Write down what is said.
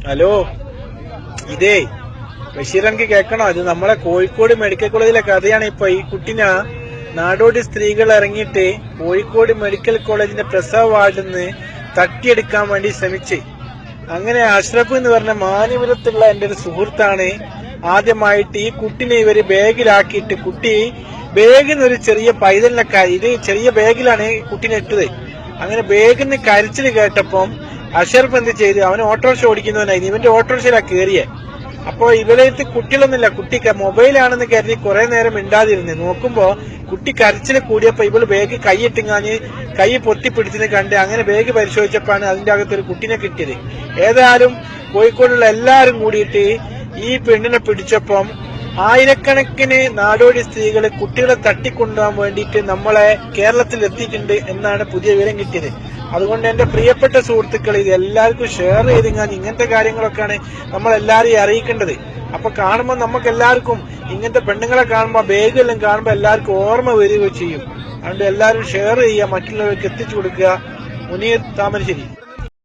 Hello, ഇതേ ബഷീറൻക്ക് കേൾക്കണോ? ഇത് നമ്മളെ കോഴിക്കോട് മെഡിക്കൽ കോളേജിലെ കഥയാണ്. ഇപ്പൊ ഈ കുട്ടിനെ നാടോടി സ്ത്രീകൾ ഇറങ്ങിയിട്ട് കോഴിക്കോട് മെഡിക്കൽ കോളേജിന്റെ പ്രസവ വാർഡിൽ നിന്ന് തട്ടിയെടുക്കാൻ വേണ്ടി ശ്രമിച്ച്. അങ്ങനെ അഷ്റഫ് എന്ന് പറഞ്ഞ മാനിപുരത്തുള്ള എന്റെ ഒരു സുഹൃത്താണ് ആദ്യമായിട്ട് ഈ കുട്ടിനെ ഇവര് ബാഗിലാക്കിയിട്ട്, കുട്ടി ബാഗിൽ നിന്ന് ഒരു ചെറിയ പൈതലിനെ ഇത് ചെറിയ ബാഗിലാണ് കുട്ടിനെ ഇട്ടത്. അങ്ങനെ ബാഗിൽ നിന്ന് കരച്ചിൽ കേട്ടപ്പം അഷറഫ് എന്ത് ചെയ്ത്, അവന് ഓട്ടോറിക്ഷ ഓടിക്കുന്നവനായിരുന്നു, ഇവന്റെ ഓട്ടോറിക്ഷയിലാണ് കയറിയെ. അപ്പൊ ഇവരടുത്ത് കുട്ടികളൊന്നുമില്ല, കുട്ടി മൊബൈലാണെന്ന് കരുതി കുറെ നേരം മിണ്ടാതിരുന്ന് നോക്കുമ്പോ കുട്ടി കരച്ചിൽ കൂടിയപ്പോ ഇവള് ബാഗ് കൈയിട്ടിങ്ങാഞ്ഞ് കൈ പൊത്തിപ്പിടിച്ചിന് കണ്ട് അങ്ങനെ ബാഗ് പരിശോധിച്ചപ്പോഴാണ് അതിന്റെ അകത്തൊരു കുട്ടിനെ കിട്ടിയത്. ഏതായാലും കോഴിക്കോടുള്ള എല്ലാരും കൂടിയിട്ട് ഈ പെണ്ണിനെ പിടിച്ചപ്പം ആയിരക്കണക്കിന് നാടോടി സ്ത്രീകൾ കുട്ടികളെ തട്ടിക്കൊണ്ടുപോകാൻ വേണ്ടിയിട്ട് നമ്മളെ കേരളത്തിൽ എത്തിയിട്ടുണ്ട് എന്നാണ് പുതിയ വിവരം കിട്ടിയത്. അതുകൊണ്ട് എന്റെ പ്രിയപ്പെട്ട സുഹൃത്തുക്കൾ, ഇത് എല്ലാവർക്കും ഷെയർ ചെയ്തെങ്കിൽ ഇങ്ങനത്തെ കാര്യങ്ങളൊക്കെയാണ് നമ്മൾ എല്ലാരെയും അറിയിക്കേണ്ടത്. അപ്പൊ കാണുമ്പോൾ നമുക്ക് എല്ലാവർക്കും ഇങ്ങനത്തെ പെണ്ണുങ്ങളെ കാണുമ്പോൾ ബാഗെല്ലാം കാണുമ്പോൾ എല്ലാവർക്കും ഓർമ്മ വരികയും ചെയ്യും. അതുകൊണ്ട് എല്ലാവരും ഷെയർ ചെയ്യുക, മറ്റുള്ളവർക്ക് എത്തിച്ചു കൊടുക്കുക. മുനീർ താമരശ്ശേരി.